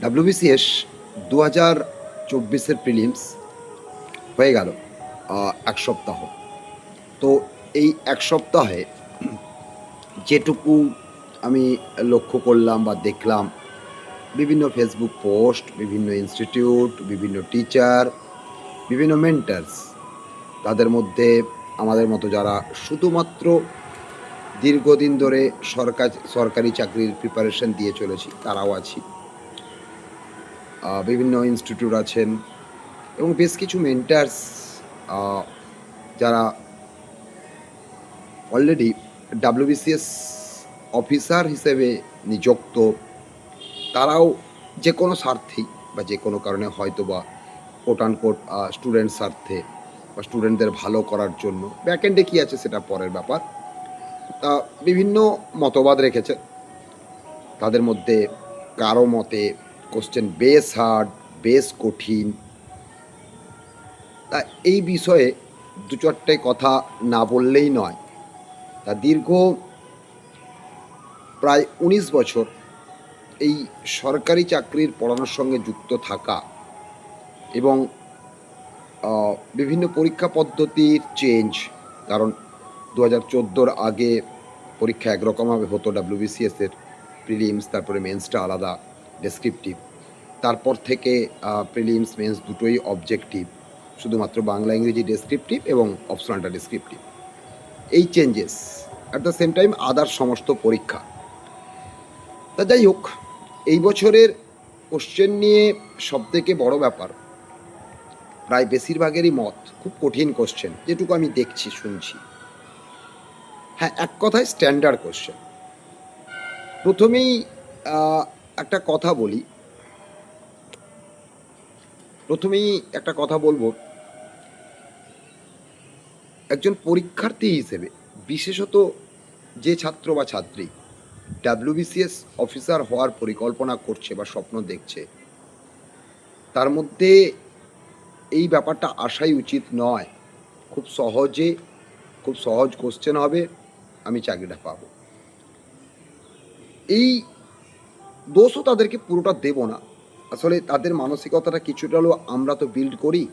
WBCS 2024-এর prelims হয়ে গেল এক সপ্তাহ। তো এই এক সপ্তাহে যেটুকু আমি লক্ষ্য করলাম বা দেখলাম, বিভিন্ন ফেসবুক পোস্ট, বিভিন্ন ইনস্টিটিউট, বিভিন্ন টিচার, বিভিন্ন মেন্টার্স, তাদের মধ্যে আমাদের মতো যারা শুধুমাত্র দীর্ঘদিন ধরে সরকারি চাকরির প্রিপারেশন দিয়ে চলেছি তারাও আছি, বিভিন্ন ইনস্টিটিউট আছেন এবং বেশ কিছু মেন্টার্স যারা অলরেডি ডাব্লিউবিসিএস অফিসার হিসেবে নিযুক্ত, তারাও যে কোনো স্বার্থেই বা যে কোনো কারণে হয়তো বা কোট আনকোট স্টুডেন্ট স্বার্থে বা স্টুডেন্টদের ভালো করার জন্য ব্যাকএন্ডে কী আছে সেটা পরের ব্যাপার, তা বিভিন্ন মতবাদ রেখেছে। তাদের মধ্যে কারো মতে কোশ্চেন বেশ হার্ড, বেশ কঠিন। তা এই বিষয়ে দু চারটে কথা না বললেই নয়। তা দীর্ঘ প্রায় 19 বছর এই সরকারি চাকরির পড়ানোর সঙ্গে যুক্ত থাকা এবং বিভিন্ন পরীক্ষা পদ্ধতির চেঞ্জ, কারণ 2014-র আগে পরীক্ষা একরকমভাবে হতো ডাব্লিউবিসিএসের প্রিলিমস, তারপরে মেন্সটা আলাদা ডেসক্রিপটিভ, তারপর থেকে প্রিলিমস মেন্স দুটোই অবজেক্টিভ, শুধুমাত্র বাংলা ইংরেজি ডেসক্রিপটিভ এবং অপশনালটা ডেসক্রিপটিভ। এই changes at the same time other সমস্ত পরীক্ষা। তা যাই হোক, এই বছরের কোশ্চেন নিয়ে সবথেকে বড় ব্যাপার, প্রায় বেশিরভাগেরই মত খুব কঠিন কোশ্চেন যেটুকু আমি দেখছি শুনছি। হ্যাঁ, এক কথায় স্ট্যান্ডার্ড কোশ্চেন। প্রথমেই একটা কথা বলবো, একজন পরীক্ষার্থী হিসেবে, বিশেষত যে ছাত্র বা ছাত্রী ডাব্লিউবিসিএস অফিসার হওয়ার পরিকল্পনা করছে বা স্বপ্ন দেখছে, তার মধ্যে এই ব্যাপারটা আসাই উচিত নয় খুব সহজ কোশ্চেন হবে, আমি চাকরিটা পাবো। এই দোষও তাদেরকে পুরোটা দেব না। আসলে তাদের মানসিকতাটা কিছুটা হলেও আমরা তো বিল্ড করি,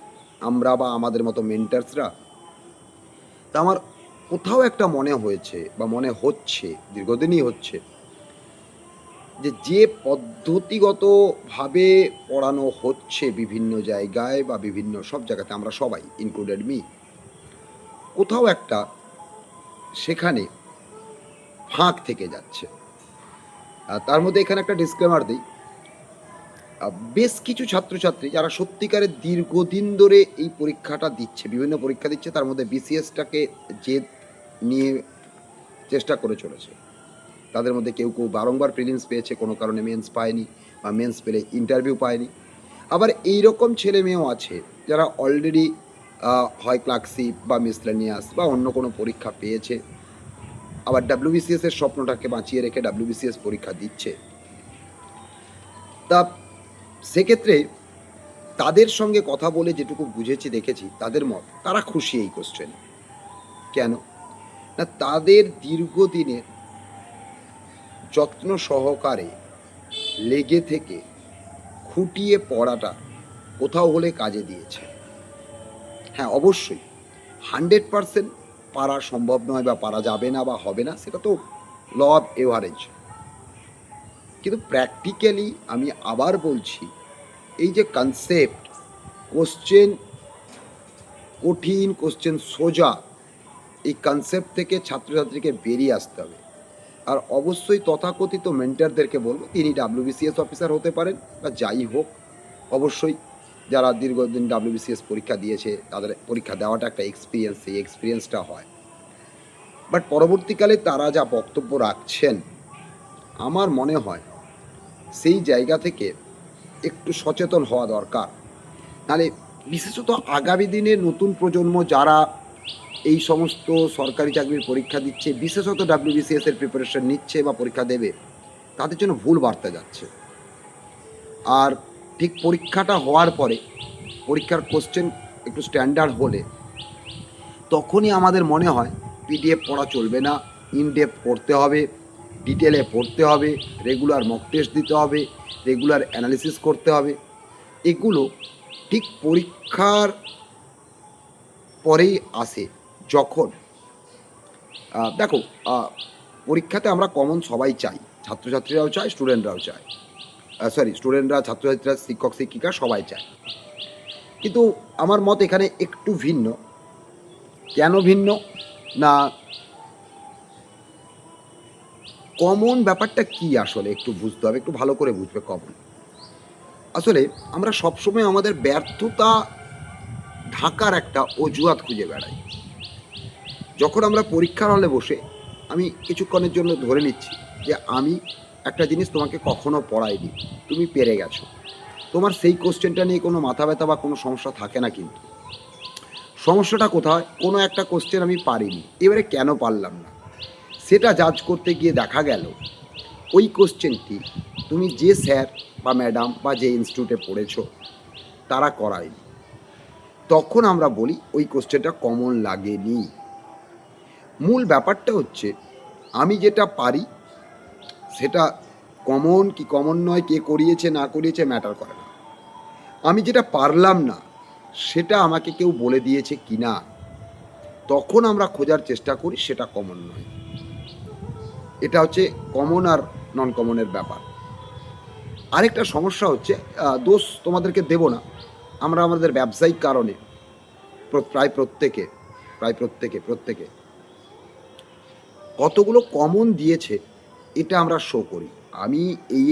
আমরা বা আমাদের মতো মেন্টার্সরা। তা আমার কোথাও একটা মনে হয়েছে বা মনে হচ্ছে, দীর্ঘদিনই হচ্ছে, যে পদ্ধতিগতভাবে পড়ানো হচ্ছে বিভিন্ন জায়গায় বা বিভিন্ন সব জায়গাতে, আমরা সবাই ইনক্লুডেড মি, কোথাও একটা সেখানে ফাঁক থেকে যাচ্ছে। তার মধ্যে এখানে একটা ডিসক্লেমার দিই, বেশ কিছু ছাত্রছাত্রী যারা সত্যিকারের দীর্ঘদিন ধরে এই পরীক্ষাটা দিচ্ছে, বিভিন্ন পরীক্ষা দিচ্ছে, তার মধ্যে বিসিএসটাকে জেদ নিয়ে চেষ্টা করে চলেছে। তাদের মধ্যে কেউ বারংবার প্রিলিমস পেয়েছে, কোনো কারণে মেন্স পায়নি, বা মেন্স পেলে ইন্টারভিউ পায়নি। আবার এইরকম ছেলে মেয়েও আছে যারা অলরেডি হয় ক্লার্কশিপ বা মিসলেনিয়াস বা অন্য কোনো পরীক্ষা পেয়েছে, আবার ডাব্লিউবিসিএসের স্বপ্নটাকে বাঁচিয়ে রেখে ডাব্লিউবিসিএস পরীক্ষা দিচ্ছে। তা সেক্ষেত্রে তাদের সঙ্গে কথা বলে যেটুকু বুঝেছি, দেখেছি, তাদের মত তারা খুশি এই কোশ্চেন। কেন না, তাদের দীর্ঘদিনের যত্ন সহকারে লেগে থেকে খুঁটিয়ে পড়াটা কোথাও হলে কাজে দিয়েছে। হ্যাঁ, অবশ্যই 100% পারা সম্ভব নয় বা পারা যাবে না বা হবে না, সেটা তো ল অফ এভারেজ। কিন্তু প্র্যাকটিক্যালি আমি আবার বলছি, এই যে কনসেপ্ট, কোশ্চেন কঠিন, কোশ্চেন সোজা, এই কনসেপ্ট থেকে ছাত্রছাত্রীকে বেরিয়ে আসতে হবে। আর অবশ্যই তথাকথিত মেন্টারদেরকে বলবো, তিনি ডাব্লিউবিসিএস অফিসার হতে পারেন বা যাই হোক, অবশ্যই যারা দীর্ঘদিন ডাব্লিউবিসিএস পরীক্ষা দিয়েছে, তাদের পরীক্ষা দেওয়াটা একটা এক্সপিরিয়েন্স, সেই এক্সপিরিয়েন্সটা হয়। বাট পরবর্তীকালে তারা যা বক্তব্য রাখছেন, আমার মনে হয় সেই জায়গা থেকে একটু সচেতন হওয়া দরকার। নাহলে বিশেষত আগামী দিনে নতুন প্রজন্ম যারা এই সমস্ত সরকারি চাকরির পরীক্ষা দিচ্ছে, বিশেষত ডাব্লিউবিসিএসের প্রিপারেশন নিচ্ছে বা পরীক্ষা দেবে, তাদের জন্য ভুল বার্তা যাচ্ছে। আর ঠিক পরীক্ষাটা হওয়ার পরে, পরীক্ষার কোশ্চেন একটু স্ট্যান্ডার্ড হলে, তখনই আমাদের মনে হয় পিডিএফ পড়া চলবে না, ইনডেপথ পড়তে হবে, ডিটেলে পড়তে হবে, রেগুলার মক টেস্ট দিতে হবে, রেগুলার অ্যানালিসিস করতে হবে। এগুলো ঠিক পরীক্ষার পরেই আসে, যখন দেখো, পরীক্ষাতে আমরা কমন সবাই চাই, ছাত্রছাত্রীরাও চায়, স্টুডেন্টরাও চায়, স্টুডেন্টরা, ছাত্রছাত্রীরা, শিক্ষক শিক্ষিকা সবাই চায়। কিন্তু আমার মত এখানে একটু ভিন্ন। কেন ভিন্ন? না, কমন ব্যাপারটা কি আসলে একটু বুঝতে হবে, একটু ভালো করে বুঝবে। কমন আসলে আমরা সবসময় আমাদের ব্যর্থতা ঢাকার একটা অজুহাত খুঁজে বেড়াই। যখন আমরা পরীক্ষার হলে বসে, আমি কিছুক্ষণের জন্য ধরে নিচ্ছি যে আমি একটা জিনিস তোমাকে কখনো পড়াইনি, তুমি পেরে গেছো, তোমার সেই কোশ্চেনটা নিয়ে কোনো মাথা ব্যথা বা কোনো সমস্যা থাকে না। কিন্তু সমস্যাটা কোথায়? কোনো একটা কোশ্চেন আমি পারিনি, এবারে কেন পারলাম না সেটা জাজ করতে গিয়ে দেখা গেল ওই কোশ্চেনটি তুমি যে স্যার বা ম্যাডাম বা যে ইনস্টিটিউটে পড়েছো তারা করায়নি। তখন আমরা বলি ওই কোশ্চেনটা কমন লাগেনি। মূল ব্যাপারটা হচ্ছে, আমি যেটা পারি সেটা কমন কি কমন নয়, কে করিয়েছে না করিয়েছে ম্যাটার করে না। আমি যেটা পারলাম না সেটা আমাকে কেউ বলে দিয়েছে কি না, তখন আমরা খোঁজার চেষ্টা করি, সেটা কমন নয়। এটা হচ্ছে কমন আর নন কমনের ব্যাপার। আরেকটা সমস্যা হচ্ছে, দোষ তোমাদেরকে দেব না, আমরা আমাদের ব্যবসায়িক কারণে প্রত্যেকে কতগুলো কমন দিয়েছে এটা আমরা শো করি। আমি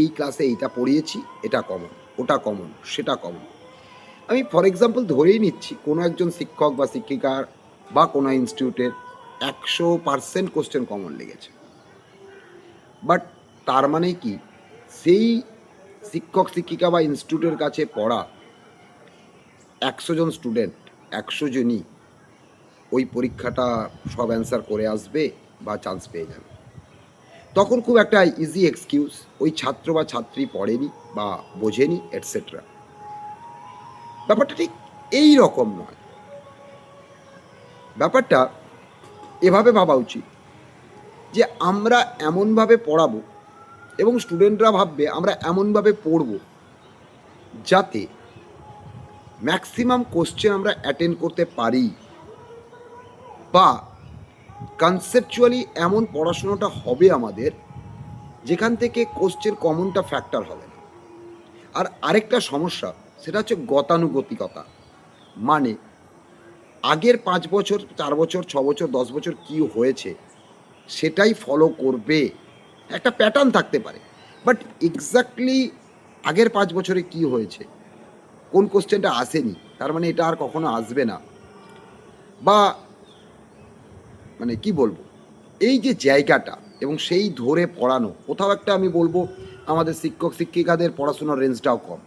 এই ক্লাসে এইটা পড়িয়েছি, এটা কমন, ওটা কমন, সেটা কমন। আমি ফর এক্সাম্পল ধরেই নিচ্ছি, কোনো একজন শিক্ষক বা শিক্ষিকার বা কোনো ইনস্টিটিউটের 100% কোশ্চেন কমন লেগেছে, বাট তার মানে কি সেই শিক্ষক শিক্ষিকা বা ইনস্টিটিউটের কাছে পড়া 100 জন স্টুডেন্ট, 100 জনই ওই পরীক্ষাটা সব অ্যান্সার করে আসবে বা চান্স পেয়ে যাবে? তখন খুব একটা ইজি এক্সকিউজ, ওই ছাত্র বা ছাত্রী পড়েনি বা বোঝেনি এটসেট্রা। ব্যাপারটা ঠিক এই রকম নয়। ব্যাপারটা এভাবে ভাবা উচিত যে আমরা এমনভাবে পড়াবো এবং স্টুডেন্টরা ভাববে আমরা এমনভাবে পড়ব যাতে ম্যাক্সিমাম কোশ্চেন আমরা অ্যাটেন্ড করতে পারি, বা কনসেপচুয়ালি এমন পড়াশোনাটা হবে আমাদের যেখান থেকে কোশ্চেন কমনটা ফ্যাক্টর হবে না। আর আরেকটা সমস্যা, সেটা হচ্ছে গতানুগতিকতা। মানে আগের 5 বছর, 4 বছর, 6 বছর, 10 বছর কী হয়েছে সেটাই ফলো করবে, একটা প্যাটার্ন থাকতে পারে। বাট এক্স্যাক্টলি আগের 5 বছরে কি হয়েছে, কোন কোশ্চেনটা আসেনি, তার মানে এটা আর কখনো আসবে না, বা মানে কি বলবো, এই যে জায়গাটা এবং সেই ধরে পড়ানো, কোথাও একটা আমি বলবো আমাদের শিক্ষক শিক্ষিকাদের পড়াশোনার রেঞ্জটাও কম।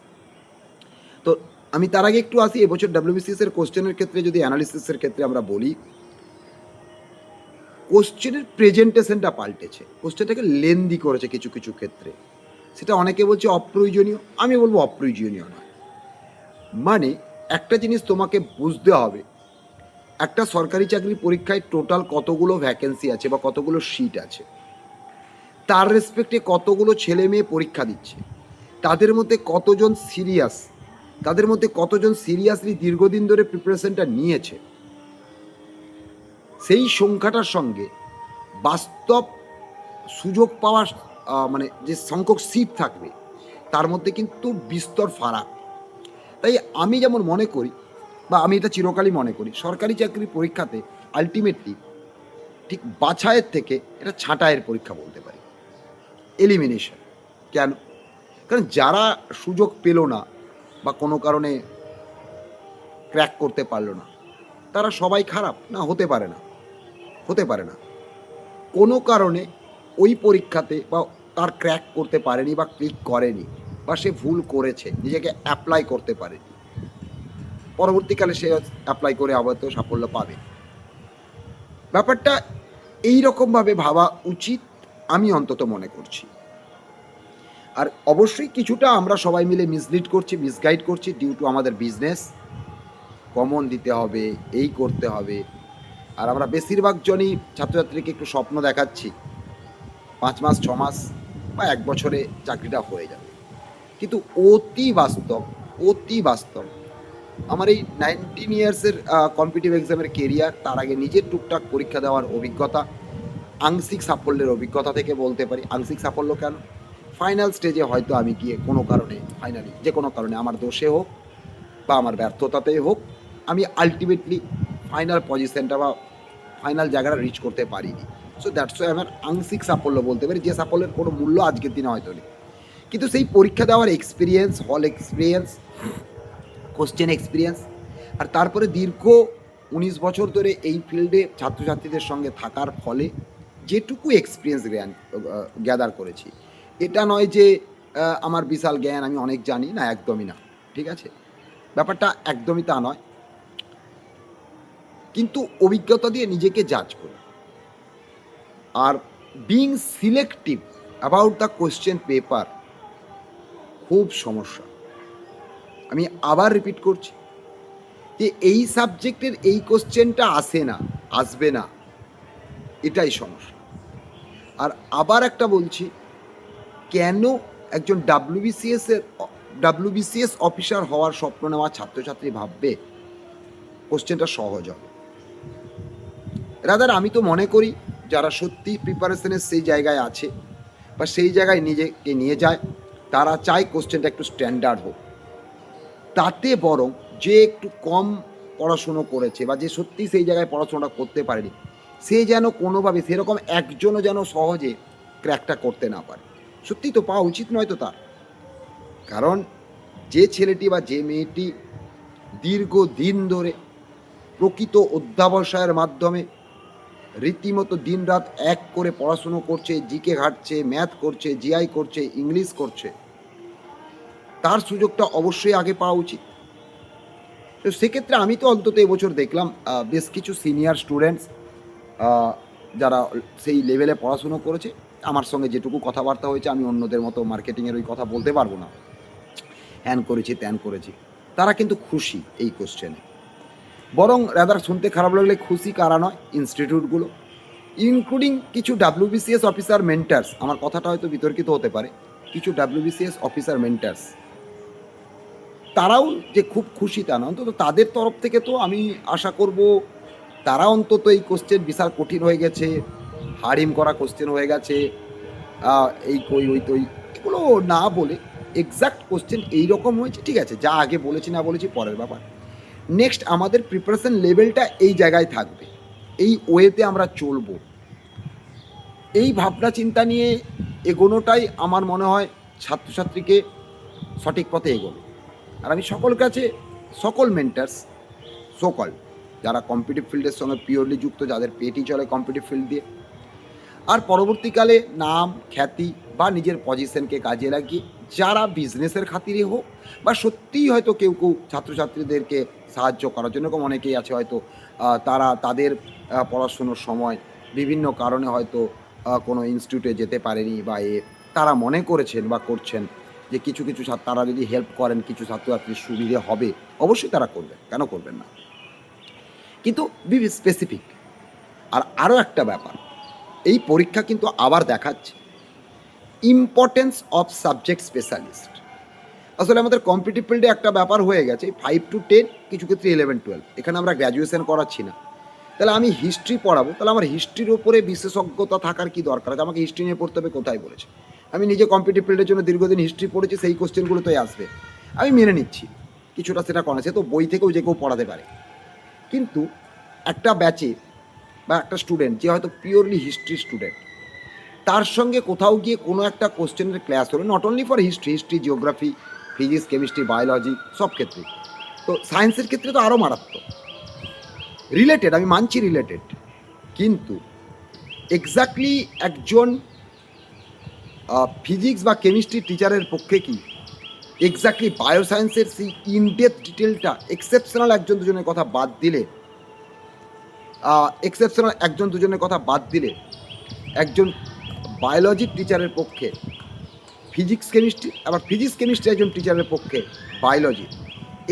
তো আমি তার আগে একটু আসি, এবছর ডাব্লিউবিসিএস এর কোশ্চেনের ক্ষেত্রে যদি অ্যানালিসিসের ক্ষেত্রে আমরা বলি, কোশ্চেনের প্রেজেন্টেশনটা পাল্টেছে, কোশ্চেনটাকে লেন্দি করেছে কিছু কিছু ক্ষেত্রে। সেটা অনেকে বলছে অপ্রয়োজনীয়, আমি বলবো অপ্রয়োজনীয় নয়। মানে একটা জিনিস তোমাকে বুঝতে হবে, একটা সরকারি চাকরির পরীক্ষায় টোটাল কতগুলো ভ্যাকেন্সি আছে বা কতগুলো সিট আছে, তার রেসপেক্টে কতগুলো ছেলে মেয়ে পরীক্ষা দিচ্ছে, তাদের মধ্যে কতজন সিরিয়াস, তাদের মধ্যে কতজন সিরিয়াসলি দীর্ঘদিন ধরে প্রিপারেশনটা নিয়েছে, সেই সংখ্যাটার সঙ্গে বাস্তব সুযোগ পাওয়ার মানে যে সংখ্যক সিট থাকবে তার মধ্যে কিন্তু বিস্তর ফারাক। তাই আমি যেমন মনে করি, বা আমি এটা চিরকালই মনে করি, সরকারি চাকরির পরীক্ষাতে আলটিমেটলি ঠিক বাছাইয়ের থেকে এটা ছাঁটাইয়ের পরীক্ষা বলতে পারি, এলিমিনেশন। কেন? কারণ যারা সুযোগ পেল না বা কোনো কারণে ক্র্যাক করতে পারলো না, তারা সবাই খারাপ না? হতে পারে না, হতে পারে না। কোনো কারণে ওই পরীক্ষাতে বা তার ক্র্যাক করতে পারেনি বা ক্লিক করেনি, বা সে ভুল করেছে, নিজেকে অ্যাপ্লাই করতে পারেনি, পরবর্তীকালে সে অ্যাপ্লাই করে আবার তো সাফল্য পাবে। ব্যাপারটা এই রকমভাবে ভাবা উচিত, আমি অন্তত মনে করছি। আর অবশ্যই কিছুটা আমরা সবাই মিলে মিসলিড করছি, মিসগাইড করছি, ডিউ টু আমাদের বিজনেস, কমন দিতে হবে, এই করতে হবে। আর আমরা বেশিরভাগ জনই ছাত্রছাত্রীকে একটু স্বপ্ন দেখাচ্ছি 5 মাস 6 মাস বা 1 বছরে চাকরিটা হয়ে যাবে। কিন্তু অতি বাস্তব, অতি বাস্তব আমার এই 19 ইয়ার্সের কম্পিটিটিভ এক্সামের কেরিয়ার, তার আগে নিজের টুকটাক পরীক্ষা দেওয়ার অভিজ্ঞতা, আংশিক সাফল্যের অভিজ্ঞতা থেকে বলতে পারি। আংশিক সাফল্য কেন? ফাইনাল স্টেজে হয়তো আমি গিয়ে কোনো কারণে, ফাইনালি যে কোনো কারণে আমার দোষে হোক বা আমার ব্যর্থতাতেই হোক, আমি আল্টিমেটলি ফাইনাল পজিশনটা বা ফাইনাল জায়গাটা রিচ করতে পারিনি। সো দ্যাটস ওয়াই আমার আংশিক সাফল্য বলতে পারি, যে সাফল্যের কোনো মূল্য আজকের দিনে হয়তো নেই। কিন্তু সেই পরীক্ষা দেওয়ার এক্সপিরিয়েন্স, হল এক্সপিরিয়েন্স, কোশ্চেন এক্সপিরিয়েন্স, আর তারপরে দীর্ঘ 19 বছর ধরে এই ফিল্ডে ছাত্রছাত্রীদের সঙ্গে থাকার ফলে যেটুকু এক্সপিরিয়েন্স গ্যাদার করেছি, এটা নয় যে আমার বিশাল জ্ঞান, আমি অনেক জানি না, একদমই না, ঠিক আছে? ব্যাপারটা একদমই তা নয়, কিন্তু অভিজ্ঞতা দিয়ে নিজেকে জাজ করি। Are being selective about the question paper খুব সমস্যা। আমি আবার রিপিট করছি যে এই সাবজেক্টের এই কোশ্চেনটা আসে না, আসবে না, এটাই সমস্যা। আর আবার একটা বলছি, কেন একজন ডাব্লিউবিসিএস অফিসার হওয়ার স্বপ্ন নেওয়া ছাত্রছাত্রী ভাববে কোশ্চেনটা সহজ হবে? রাদার আমি তো মনে করি যারা সত্যি প্রিপারেশনের সেই জায়গায় আছে বা সেই জায়গায় নিজেকে নিয়ে যায়, তারা চায় কোশ্চেনটা একটু স্ট্যান্ডার্ড হোক। তাতে বরং যে একটু কম পড়াশুনো করেছে বা যে সত্যি সেই জায়গায় পড়াশোনাটা করতে পারেনি, সে যেন কোনোভাবে সেরকম একজনও যেন সহজে ক্র্যাকটা করতে না পারে। সত্যিই তো পাওয়া উচিত নয় তো তার। কারণ যে ছেলেটি বা যে মেয়েটি দীর্ঘদিন ধরে প্রকৃত অধ্যাবসায়ের মাধ্যমে রীতিমতো দিনরাত এক করে পড়াশুনো করছে, জিকে ঘাটছে, ম্যাথ করছে, জিআই করছে, ইংলিশ করছে, তার সুযোগটা অবশ্যই আগে পাওয়া উচিত। তো সেক্ষেত্রে আমি তো অন্তত এবছর দেখলাম বেশ কিছু সিনিয়র স্টুডেন্টস যারা সেই লেভেলে পড়াশুনো করেছে, আমার সঙ্গে যেটুকু কথাবার্তা হয়েছে, আমি অন্যদের মতো মার্কেটিংয়ের ওই কথা বলতে পারবো না, হ্যান করেছি ত্যান করেছি, তারা কিন্তু খুশি এই কোশ্চেনে। বরং রাদার শুনতে খারাপ লাগলে খুশি কারা নয়, ইনস্টিটিউটগুলো, ইনক্লুডিং কিছু ডাব্লিউবিসিএস অফিসার মেন্টার্স। আমার কথাটা হয়তো বিতর্কিত হতে পারে, কিছু ডাব্লিউবিসিএস অফিসার মেন্টার্স, তারাও যে খুব খুশি তা না, অন্তত তাদের তরফ থেকে তো আমি আশা করব তারা অন্তত এই কোশ্চেন বিশাল কঠিন হয়ে গেছে, হারিম করা কোশ্চেন হয়ে গেছে, এই কই ওই তৈ এগুলো না বলে এক্সাক্ট কোশ্চেন এইরকম হয়েছে, ঠিক আছে, যা আগে বলেছি না বলেছি পরের ব্যাপার। নেক্সট আমাদের প্রিপারেশন লেভেলটা এই জায়গায় থাকবে, এই ওয়েতে আমরা চলবো, এই ভাবনা চিন্তা নিয়ে এগোনোটাই আমার মনে হয় ছাত্রছাত্রীকে সঠিক পথে এগোবে। আর আমি সকল কাছে, সকল মেন্টার্স, সকল যারা কম্পিটিটিভ ফিল্ডের সঙ্গে পিওরলি যুক্ত, যাদের পেটই চলে কম্পিটিটিভ ফিল্ড দিয়ে, আর পরবর্তীকালে নাম খ্যাতি বা নিজের পজিশনকে কাজে লাগিয়ে যারা বিজনেসের খাতিরে হোক বা সত্যিই হয়তো কেউ কেউ ছাত্রছাত্রীদেরকে সাহায্য করার জন্য, এরকম অনেকেই আছে হয়তো তারা তাদের পড়াশুনোর সময় বিভিন্ন কারণে হয়তো কোনো ইনস্টিটিউটে যেতে পারেনি বা তারা মনে করেছেন বা করছেন যে কিছু কিছু তারা যদি হেল্প করেন কিছু ছাত্রছাত্রীর সুবিধে হবে, অবশ্যই তারা করবেন, কেন করবেন না, কিন্তু বি স্পেসিফিক। আর আরও একটা ব্যাপার, এই পরীক্ষা কিন্তু আবার দেখাচ্ছে ইম্পর্টেন্স অফ সাবজেক্ট স্পেশালিস্ট। আসলে আমাদের কম্পিটিটিভ ফিল্ডে একটা ব্যাপার হয়ে গেছে 5 to 10, কিছু ক্ষেত্রে 11-12, এখানে আমরা গ্র্যাজুয়েশন করাচ্ছি না। তাহলে আমি হিস্ট্রি পড়াবো, তাহলে আমার হিস্ট্রির ওপরে বিশেষজ্ঞতা থাকার কি দরকার আছে? আমাকে হিস্ট্রি নিয়ে পড়তে হবে, কোথায় বলেছে? আমি নিজে কম্পিটিটিভ ফিল্ডের জন্য দীর্ঘদিন হিস্ট্রি পড়েছি, সেই কোশ্চেনগুলো তোই আসবে, আমি মেনে নিচ্ছি, কিছুটা সেটা করা, সে তো বই থেকেও যে কেউ পড়াতে পারে। কিন্তু একটা ব্যাচে বা একটা স্টুডেন্ট যে হয়তো পিওরলি হিস্ট্রি স্টুডেন্ট, তার সঙ্গে কোথাও গিয়ে কোনো একটা কোশ্চেনের ক্লাস হলো, not only for history, geography, physics, chemistry, biology, সব ক্ষেত্রে, তো সায়েন্সের ক্ষেত্রে তো আরও মারাত্মক। রিলেটেড, আমি মানছি রিলেটেড, কিন্তু এক্স্যাক্টলি একজন ফিজিক্স বা কেমিস্ট্রি টিচারের পক্ষে কি এক্স্যাক্টলি বায়োসায়েন্সের সেই ইনডেপথ ডিটেলটা এক্সেপশনাল একজন দুজনের কথা বাদ দিলে, একজন বায়োলজির টিচারের পক্ষে ফিজিক্স কেমিস্ট্রি, আবার ফিজিক্স কেমিস্ট্রি একজন টিচারের পক্ষে বায়োলজি,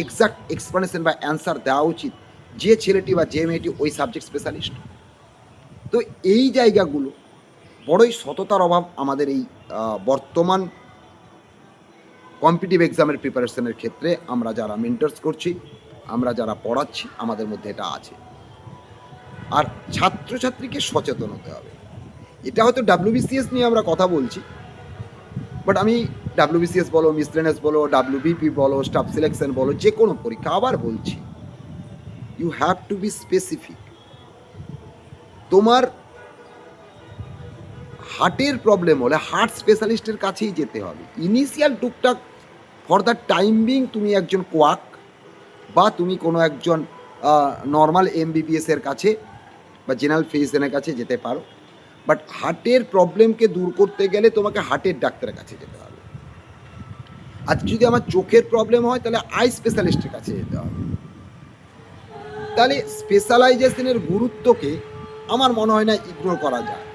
এক্সাক্ট এক্সপ্লেনেশন বা অ্যান্সার দেওয়া উচিত যে ছেলেটি বা যে মেয়েটি ওই সাবজেক্ট স্পেশালিস্ট। তো এই জায়গাগুলো বড়ই সততার অভাব আমাদের এই বর্তমান কম্পিটিটিভ এক্সামের প্রিপারেশনের ক্ষেত্রে আমরা যারা মেন্টরস করছি, আমরা যারা পড়াচ্ছি, আমাদের মধ্যে এটা আছে। আর ছাত্রছাত্রীকে সচেতন হতে হবে। এটা হয়তো WBCS নিয়ে আমরা কথা বলছি, বাট আমি WBCS বলো, মিসলেনিয়াস বলো, WBP বলো, স্টাফ সিলেকশন বলো, যে কোনো পরীক্ষা আবার বলছি, you have to be specific. তোমার হার্টের প্রবলেম হলে হার্ট স্পেশালিস্টের কাছেই যেতে হবে। ইনিশিয়াল টুকটাক ফর দ্য টাইম বিং তুমি একজন কোয়াক বা তুমি কোনো একজন নর্মাল MBBS-এর কাছে বা জেনারেল ফিজিশিয়ানের কাছে যেতে পারো, বাট হার্টের প্রবলেমকে দূর করতে গেলে তোমাকে হার্টের ডাক্তারের কাছে যেতে হবে। আর যদি আমার চোখের প্রবলেম হয় তাহলে আই স্পেশালিস্টের কাছে যেতে হবে। তাহলে স্পেশালাইজেশনের গুরুত্বকে আমার মনে হয় না ইগনোর করা যায়।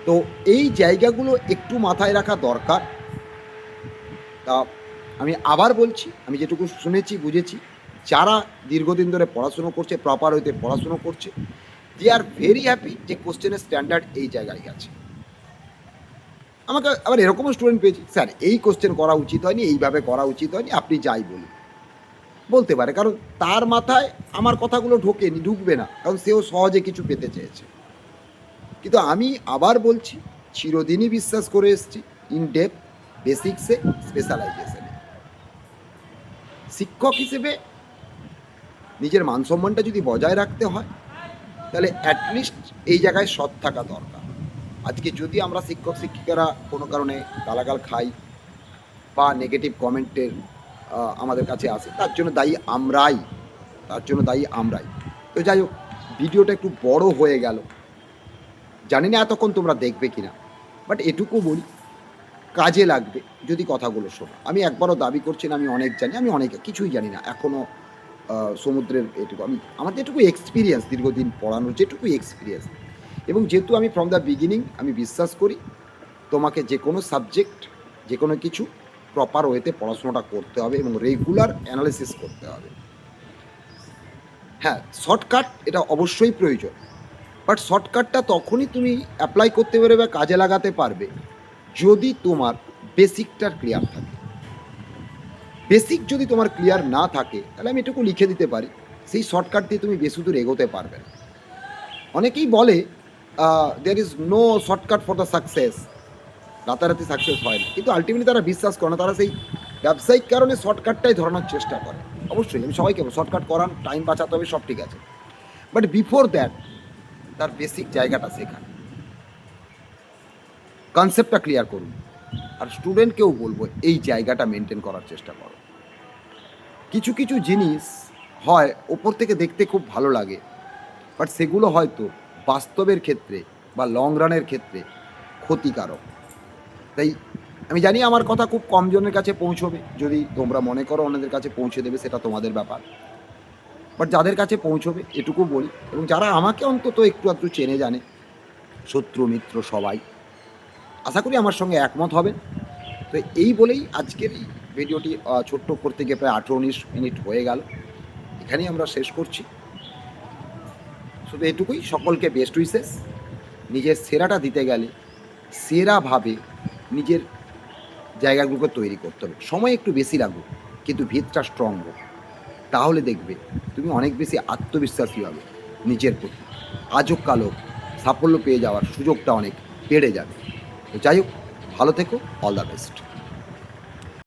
তো এই জায়গাগুলো একটু মাথায় রাখা দরকার। তা আমি আবার বলছি, আমি যেটুকু শুনেছি বুঝেছি, যারা দীর্ঘদিন ধরে পড়াশুনো করছে, প্রপার হইতে পড়াশুনো করছে, দে আর ভেরি হ্যাপি যে কোশ্চেনের স্ট্যান্ডার্ড এই জায়গায় গেছে। আমাকে আবার এরকমও স্টুডেন্ট পেয়েছি, স্যার এই কোশ্চেন করা উচিত হয়নি, এইভাবে করা উচিত হয়নি, আপনি যাই বলুন, বলতে পারে, কারণ তার মাথায় আমার কথাগুলো ঢুকবে না, কারণ সেও সহজে কিছু পেতে চেয়েছে। কিন্তু আমি আবার বলছি, চিরদিনই বিশ্বাস করে এসেছি ইন ডেপথ, বেসিক্সে, স্পেশালাইজেশনে। শিক্ষক হিসেবে নিজের মান সম্মানটা যদি বজায় রাখতে হয়, তাহলে অ্যাটলিস্ট এই জায়গায় সৎ থাকা দরকার। আজকে যদি আমরা শিক্ষক শিক্ষিকারা কোনো কারণে গালাগাল খাই বা নেগেটিভ কমেন্টের আমাদের কাছে আসে, তার জন্য দায়ী আমরাই। তো যাই হোক, ভিডিওটা একটু বড় হয়ে গেল, জানি না এতক্ষণ তোমরা দেখবে কিনা, বাট এটুকু বলি, কাজে লাগবে যদি কথাগুলো শোনো। আমি একবারও দাবি করছি না আমি অনেক জানি, আমি অনেক কিছুই জানি না এখনও। সমুদ্রের এটুকু আমার যেটুকু এক্সপিরিয়েন্স, দীর্ঘদিন পড়ানোর যেটুকু এক্সপিরিয়েন্স, এবং যেহেতু আমি ফ্রম দ্য বিগিনিং আমি বিশ্বাস করি তোমাকে যে কোনো সাবজেক্ট, যে কোনো কিছু প্রপার ওয়েতে পড়াশোনাটা করতে হবে এবং রেগুলার অ্যানালিসিস করতে হবে। হ্যাঁ, শর্টকাট এটা অবশ্যই প্রয়োজন, বাট শর্টকাটটা তখনই তুমি অ্যাপ্লাই করতে পারবে বা কাজে লাগাতে পারবে যদি তোমার বেসিকটার ক্লিয়ার থাকে। বেসিক যদি তোমার ক্লিয়ার না থাকে, তাহলে আমি এটুকু লিখে দিতে পারি, সেই শর্টকাট দিয়ে তুমি বেশি দূর এগোতে পারবে না। অনেকেই বলে there is no shortcut for the success, রাতারাতি সাকসেস হয় না, কিন্তু আলটিমেটলি তারা বিশ্বাস করে না, তারা সেই ব্যবসায়িক কারণে শর্টকাটটাই ধরানোর চেষ্টা করে। অবশ্যই আমি সবাইকে শর্টকাট করান, টাইম বাঁচাতে হবে, সব ঠিক আছে, বাট বিফোর দ্যাট তার বেসিক জায়গাটা শেখান, কনসেপ্টটা ক্লিয়ার করুন। আর স্টুডেন্টকেও বলবো এই জায়গাটা মেনটেন করার চেষ্টা করো। কিছু কিছু জিনিস হয় ওপর থেকে দেখতে খুব ভালো লাগে, বাট সেগুলো হয়তো বাস্তবের ক্ষেত্রে বা লং রানের ক্ষেত্রে ক্ষতিকারক। তাই আমি জানি আমার কথা খুব কম জনের কাছে পৌঁছবে, যদি তোমরা মনে করো অন্যদের কাছে পৌঁছে দেবে সেটা তোমাদের ব্যাপার, বাট যাদের কাছে পৌঁছবে এটুকু বলি, এবং যারা আমাকে অন্তত একটু আধটু চেনে জানে, শত্রু মিত্র সবাই আশা করি আমার সঙ্গে একমত হবেন। তো এই বলেই আজকের এই ভিডিওটি ছোট্ট করতে গিয়ে প্রায় 18-19 মিনিট হয়ে গেল, এখানেই আমরা শেষ করছি। শুধু এটুকুই, সকলকে বেস্ট উইসেস। নিজের সেরাটা দিতে গেলে সেরাভাবে নিজের জায়গাগুলোকে তৈরি করতে হবে। সময় একটু বেশি লাগুক, কিন্তু ভিতটা স্ট্রং হোক, তাহলে দেখবে তুমি অনেক বেশি আত্মবিশ্বাসী হবে নিজের প্রতি। আজও কালো সাফল্য পেয়ে যাওয়ার সুযোগটা অনেক বেড়ে যাবে। তো যাই হোক, ভালো থেকো, অল দ্য বেস্ট।